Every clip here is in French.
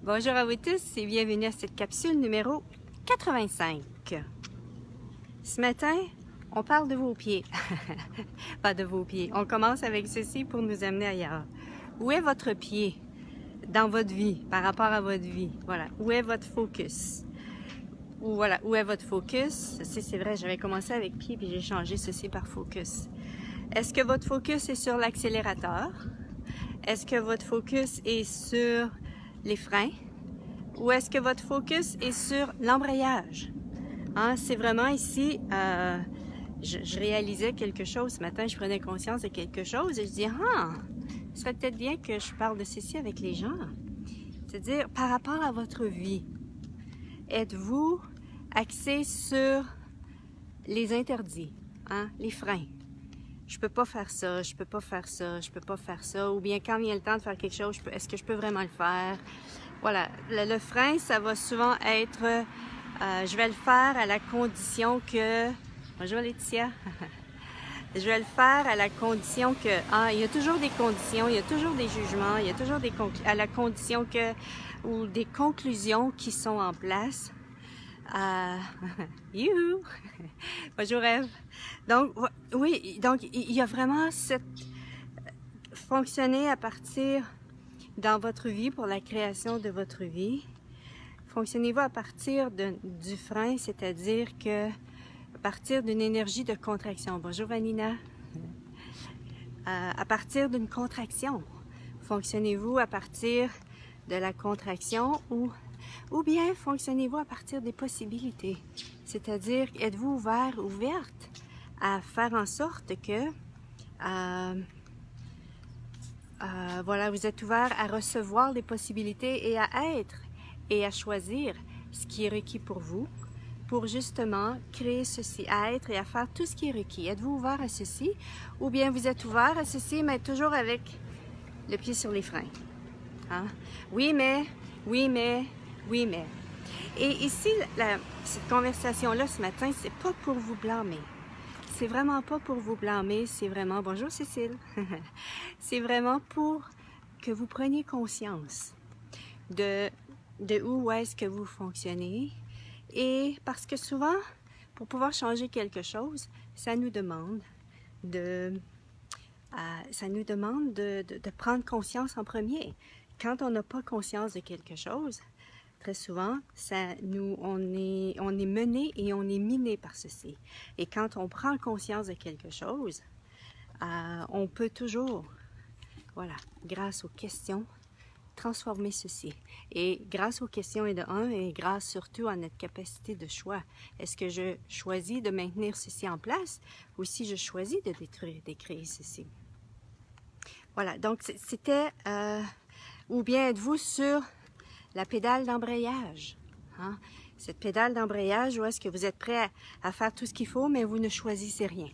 Bonjour à vous tous et bienvenue à cette capsule numéro 85. Ce matin, on parle de vos pieds. Pas de vos pieds. On commence avec ceci pour nous amener ailleurs. Où est votre pied dans votre vie, par rapport à votre vie? Voilà. Où est votre focus? Ou voilà, où est votre focus? Ceci, c'est vrai, j'avais commencé avec pied puis j'ai changé ceci par focus. Est-ce que votre focus est sur l'accélérateur? Est-ce que votre focus est sur les freins? Ou est-ce que votre focus est sur l'embrayage? Hein, c'est vraiment ici, je réalisais quelque chose ce matin, je prenais conscience de quelque chose et je dis, ce serait peut-être bien que je parle de ceci avec les gens. C'est-à-dire, par rapport à votre vie, êtes-vous axé sur les interdits, hein, les freins? Je peux pas faire ça, je peux pas faire ça, je peux pas faire ça. Ou bien quand vient le temps de faire quelque chose, est-ce que je peux vraiment le faire? Voilà, le frein, ça va souvent être, je vais le faire à la condition que... Bonjour Laetitia! Je vais le faire à la condition que... il y a toujours des conditions, il y a toujours des jugements, il y a toujours à la condition que... ou des conclusions qui sont en place. Youhou! Bonjour Ève! Donc, oui, donc il y a vraiment cette... Fonctionner à partir dans votre vie pour la création de votre vie. Fonctionnez-vous à partir du frein, c'est-à-dire que à partir d'une énergie de contraction. Bonjour Vanina! À partir d'une contraction. Fonctionnez-vous à partir de la contraction ou bien fonctionnez-vous à partir des possibilités? C'est-à-dire, êtes-vous ouvert, ouverte à faire en sorte que, voilà, vous êtes ouvert à recevoir des possibilités et à être et à choisir ce qui est requis pour vous, pour justement créer ceci, à être et à faire tout ce qui est requis. Êtes-vous ouvert à ceci? Ou bien vous êtes ouvert à ceci, mais toujours avec le pied sur les freins? Hein? Oui, mais, oui, mais, oui, mais. Et ici, cette conversation-là ce matin, c'est pas pour vous blâmer. C'est vraiment pas pour vous blâmer, c'est vraiment... Bonjour Cécile! C'est vraiment pour que vous preniez conscience de où est-ce que vous fonctionnez. Et parce que souvent, pour pouvoir changer quelque chose, ça nous demande de prendre conscience en premier. Quand on n'a pas conscience de quelque chose, très souvent, on est mené et on est miné par ceci. Et quand on prend conscience de quelque chose, on peut toujours, voilà, grâce aux questions, transformer ceci. Et grâce aux questions et et grâce surtout à notre capacité de choix. Est-ce que je choisis de maintenir ceci en place ou si je choisis de détruire, de créer ceci? Voilà, donc c'était... ou bien êtes-vous sur la pédale d'embrayage? Hein? Cette pédale d'embrayage où est-ce que vous êtes prêt à faire tout ce qu'il faut, mais vous ne choisissez rien?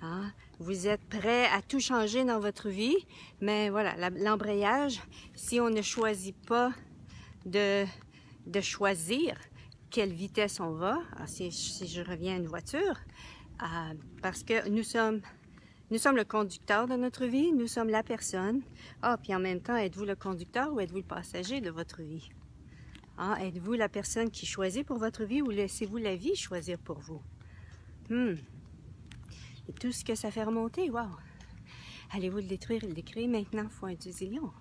Hein? Vous êtes prêt à tout changer dans votre vie, mais voilà, l'embrayage, si on ne choisit pas de choisir quelle vitesse on va, si je reviens à une voiture, parce que nous sommes le conducteur de notre vie, nous sommes la personne. Puis en même temps, êtes-vous le conducteur ou êtes-vous le passager de votre vie? Êtes-vous la personne qui choisit pour votre vie ou laissez-vous la vie choisir pour vous? Et tout ce que ça fait remonter, wow! Allez-vous le détruire et le décréer maintenant? Faut un zillion.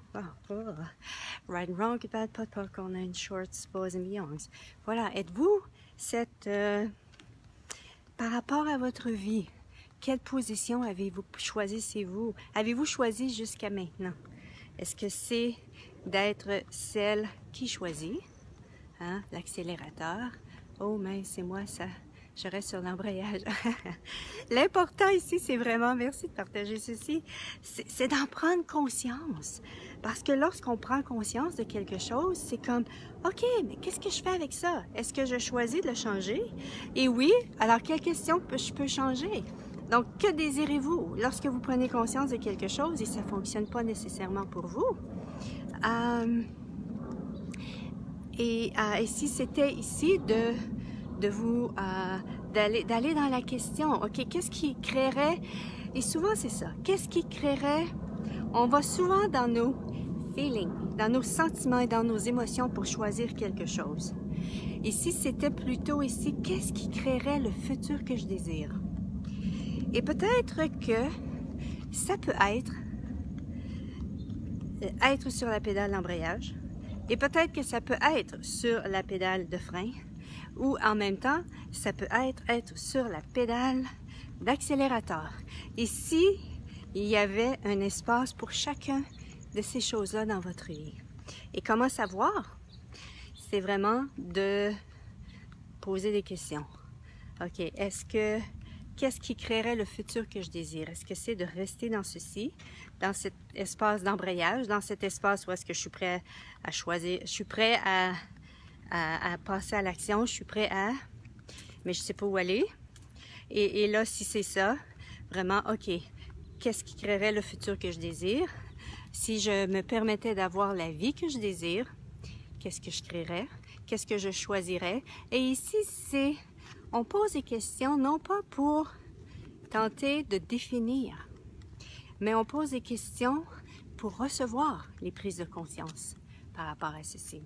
Right and wrong, bad pot, popcorn and short, spores and beyonds. Voilà, êtes-vous par rapport à votre vie, quelle position avez-vous choisi, avez-vous choisi jusqu'à maintenant? Est-ce que c'est d'être celle qui choisit, hein, l'accélérateur? Oh, mais c'est moi ça. Je reste sur l'embrayage. L'important ici, c'est vraiment, merci de partager ceci, c'est d'en prendre conscience. Parce que lorsqu'on prend conscience de quelque chose, c'est comme, OK, mais qu'est-ce que je fais avec ça? Est-ce que je choisis de le changer? Et oui, alors quelle question je peux changer? Donc, que désirez-vous? Lorsque vous prenez conscience de quelque chose et ça ne fonctionne pas nécessairement pour vous, et si c'était ici de vous d'aller dans la question, OK, qu'est-ce qui créerait, et souvent c'est ça, qu'est-ce qui créerait, on va souvent dans nos feelings, dans nos sentiments et dans nos émotions pour choisir quelque chose. Ici, c'était plutôt ici, qu'est-ce qui créerait le futur que je désire? Et peut-être que ça peut être sur la pédale d'embrayage, et peut-être que ça peut être sur la pédale de frein, ou en même temps, ça peut être sur la pédale d'accélérateur. Ici, il y avait un espace pour chacun de ces choses-là dans votre vie. Et comment savoir? C'est vraiment de poser des questions. OK, qu'est-ce qui créerait le futur que je désire? Est-ce que c'est de rester dans ceci, dans cet espace d'embrayage, dans cet espace où est-ce que je suis prêt à choisir, je suis prêt à passer à l'action, je suis prêt à, mais je ne sais pas où aller. Et là, si c'est ça, vraiment, OK, qu'est-ce qui créerait le futur que je désire? Si je me permettais d'avoir la vie que je désire, qu'est-ce que je créerais? Qu'est-ce que je choisirais? Et ici, on pose des questions non pas pour tenter de définir, mais on pose des questions pour recevoir les prises de conscience par rapport à ceci.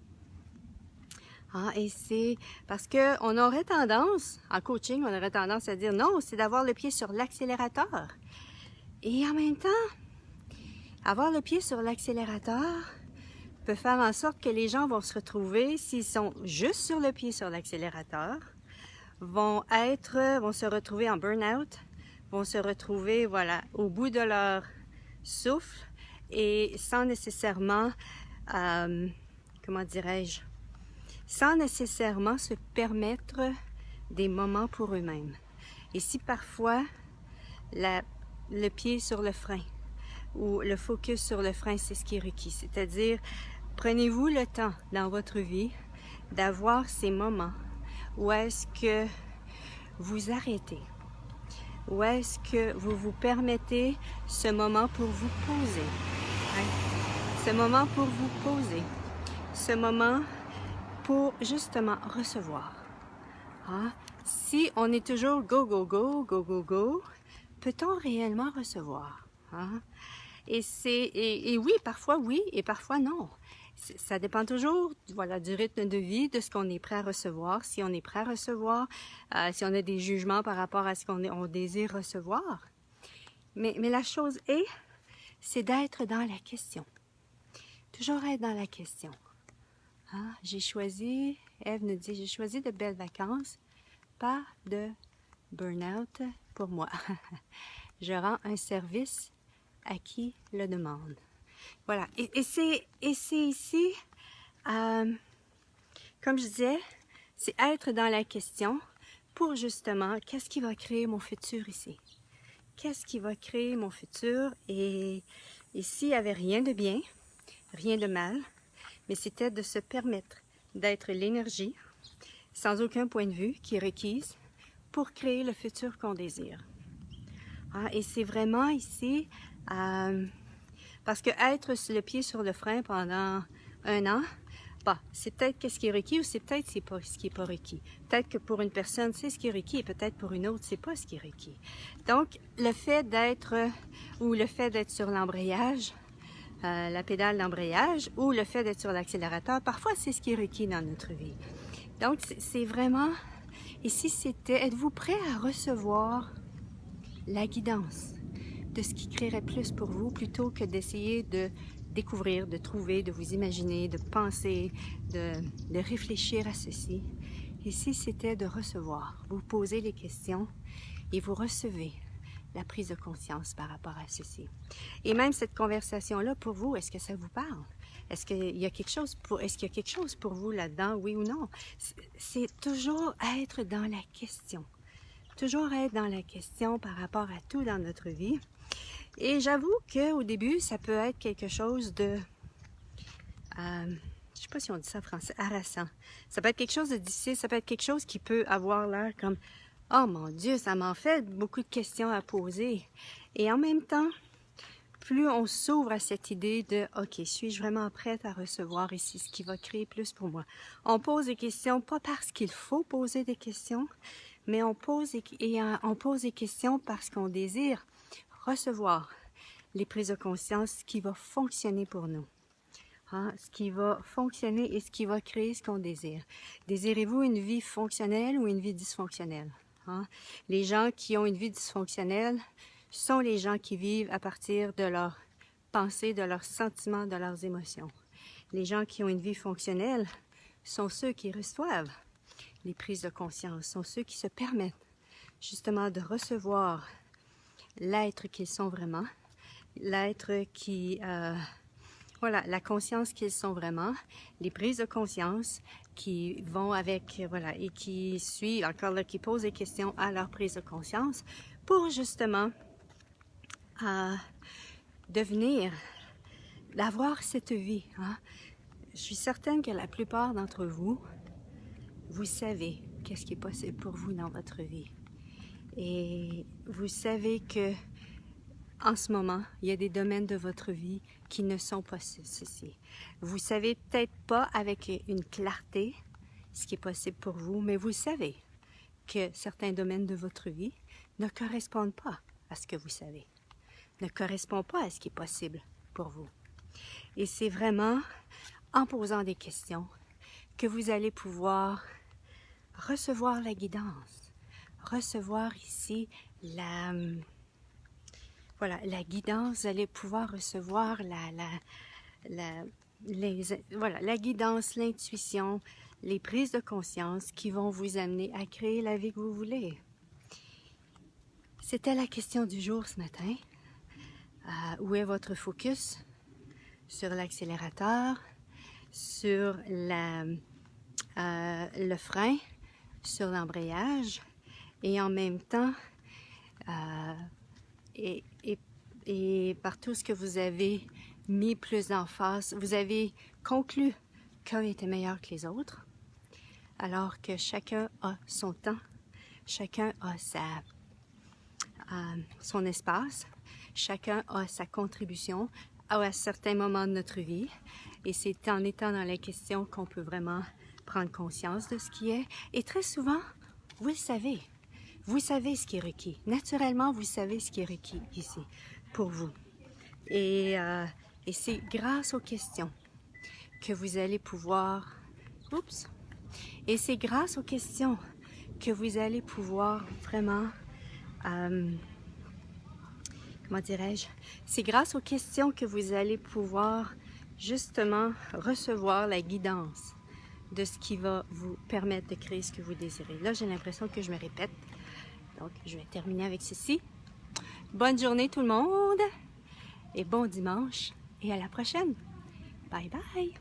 Et c'est parce qu'on aurait tendance, en coaching, on aurait tendance à dire non, c'est d'avoir le pied sur l'accélérateur. Et en même temps, avoir le pied sur l'accélérateur peut faire en sorte que les gens vont se retrouver, s'ils sont juste sur le pied sur l'accélérateur, vont se retrouver en burn-out, vont se retrouver, voilà, au bout de leur souffle et sans nécessairement, comment dirais-je, sans nécessairement se permettre des moments pour eux-mêmes. Et si parfois, le pied sur le frein ou le focus sur le frein, c'est ce qui est requis. C'est-à-dire, prenez-vous le temps dans votre vie d'avoir ces moments où est-ce que vous arrêtez, où est-ce que vous vous permettez ce moment pour vous poser, ce moment pour vous poser, ce moment pour justement recevoir. Si on est toujours go, go, go, go, go, go, peut-on réellement recevoir? Et oui, parfois oui, et parfois non. Ça dépend toujours, voilà, du rythme de vie, de ce qu'on est prêt à recevoir. Si on est prêt à recevoir, si on a des jugements par rapport à ce qu'on désire recevoir. Mais la chose c'est d'être dans la question. Toujours être dans la question. J'ai choisi, Ève nous dit, j'ai choisi de belles vacances, pas de burn-out pour moi. Je rends un service à qui le demande. Voilà, et c'est ici, comme je disais, c'est être dans la question pour justement, qu'est-ce qui va créer mon futur ici? Qu'est-ce qui va créer mon futur? Et ici, il n'y avait rien de bien, rien de mal, mais c'était de se permettre d'être l'énergie, sans aucun point de vue, qui est requise pour créer le futur qu'on désire. Et c'est vraiment ici, parce que être le pied sur le frein pendant 1 an, c'est peut-être qu'est-ce qui est requis ou c'est peut-être c'est pas ce qui est pas requis. Peut-être que pour une personne, c'est ce qui est requis et peut-être pour une autre, c'est pas ce qui est requis. Donc, le fait d'être sur l'embrayage, la pédale d'embrayage ou le fait d'être sur l'accélérateur, parfois c'est ce qui est requis dans notre vie. Donc, c'est vraiment, ici c'était, êtes-vous prêt à recevoir la guidance de ce qui créerait plus pour vous plutôt que d'essayer de découvrir, de trouver, de vous imaginer, de penser, de réfléchir à ceci. Ici, c'était de recevoir. Vous posez les questions et vous recevez la prise de conscience par rapport à ceci. Et même cette conversation-là, pour vous, est-ce que ça vous parle? Est-ce qu'il y a quelque chose pour vous là-dedans, oui ou non? C'est toujours être dans la question. Toujours être dans la question par rapport à tout dans notre vie. Et j'avoue qu'au début, ça peut être quelque chose de, je ne sais pas si on dit ça en français, harassant. Ça peut être quelque chose de difficile, ça peut être quelque chose qui peut avoir l'air comme, oh mon Dieu, ça m'en fait beaucoup de questions à poser. Et en même temps, plus on s'ouvre à cette idée de, OK, suis-je vraiment prête à recevoir ici ce qui va créer plus pour moi? On pose des questions, pas parce qu'il faut poser des questions, mais on pose des questions parce qu'on désire recevoir les prises de conscience qui vont fonctionner pour nous. hein, ce qui va fonctionner et ce qui va créer ce qu'on désire. Désirez-vous une vie fonctionnelle ou une vie dysfonctionnelle? Hein? Les gens qui ont une vie dysfonctionnelle sont les gens qui vivent à partir de leurs pensées, de leurs sentiments, de leurs émotions. Les gens qui ont une vie fonctionnelle sont ceux qui reçoivent les prises de conscience, sont ceux qui se permettent justement de recevoir l'être qu'ils sont vraiment, l'être qui... voilà, la conscience qu'ils sont vraiment, les prises de conscience qui vont avec, voilà, et qui suivent, encore là, qui posent des questions à leur prise de conscience pour justement devenir, d'avoir cette vie. Hein? Je suis certaine que la plupart d'entre vous, vous savez qu'est-ce qui est possible pour vous dans votre vie. Et vous savez que en ce moment, il y a des domaines de votre vie qui ne sont pas ceci. Vous savez peut-être pas avec une clarté ce qui est possible pour vous, mais vous savez que certains domaines de votre vie ne correspondent pas à ce que vous savez, ne correspondent pas à ce qui est possible pour vous. Et c'est vraiment en posant des questions que vous allez pouvoir recevoir la guidance, recevoir ici la guidance, vous allez pouvoir recevoir la guidance, l'intuition, les prises de conscience qui vont vous amener à créer la vie que vous voulez. C'était la question du jour ce matin. Où est votre focus? Sur l'accélérateur, sur le frein, sur l'embrayage, et en même temps, et par tout ce que vous avez mis plus d'emphase, vous avez conclu qu'un était meilleur que les autres, alors que chacun a son temps, chacun a son espace, chacun a sa contribution à certains moments de notre vie, et c'est en étant dans la question qu'on peut vraiment prendre conscience de ce qui est, et très souvent, vous le savez. Vous savez ce qui est requis. Naturellement, vous savez ce qui est requis ici pour vous. Et c'est grâce aux questions que vous allez pouvoir... Oups! Et c'est grâce aux questions que vous allez pouvoir vraiment... comment dirais-je? C'est grâce aux questions que vous allez pouvoir justement recevoir la guidance de ce qui va vous permettre de créer ce que vous désirez. Là, j'ai l'impression que je me répète. Donc, je vais terminer avec ceci. Bonne journée tout le monde et bon dimanche et à la prochaine. Bye bye!